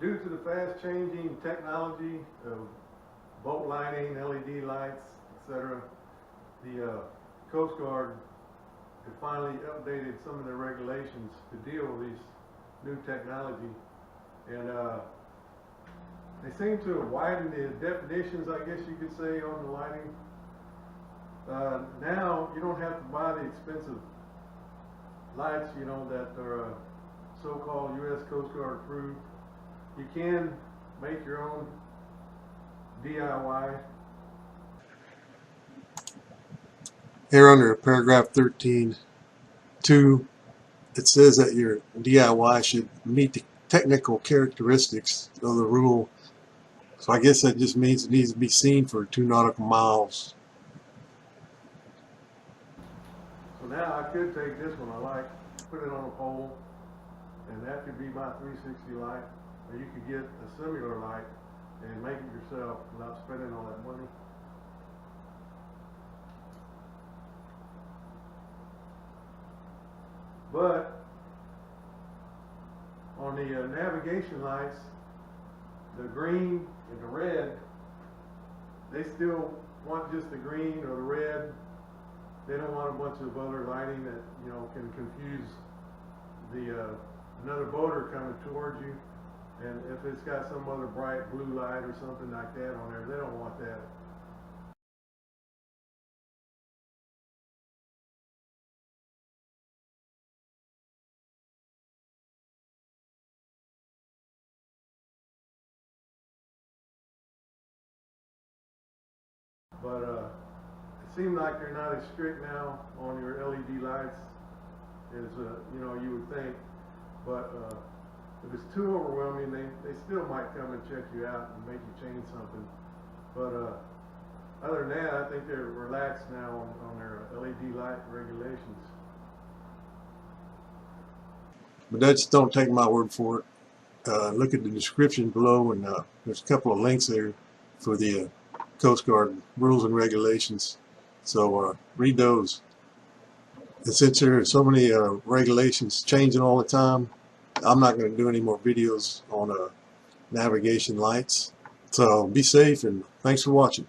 Due to the fast changing technology of boat lighting, LED lights, etc., the Coast Guard had finally updated some of their regulations to deal with these new technology, and they seem to have widened the definitions, I guess you could say, on the lighting. Now you don't have to buy the expensive lights, you know, that are so-called U.S. Coast Guard approved. You can make your own DIY. Here under paragraph 13.2, it says that your DIY should meet the technical characteristics of the rule. So I guess that just means it needs to be seen for 2 nautical miles. So now I could take this one I like, put it on a pole, and that could be my 360 light. Or you could get a similar light and make it yourself without spending all that money. But on the navigation lights, the green and the red, they still want just the green or the red. They don't want a bunch of other lighting that, you know, can confuse the another boater coming towards you. And if it's got some other bright blue light or something like that on there, they don't want that. But it seems like they're not as strict now on your LED lights as you know, you would think. But if it's too overwhelming, they still might come and check you out and make you change something. But other than that, I think they're relaxed now on their LED light regulations. But just don't take my word for it. Look at the description below, and there's a couple of links there for the Coast Guard rules and regulations. So read those. And since there are so many regulations changing all the time, I'm not going to do any more videos on navigation lights. So be safe, and thanks for watching.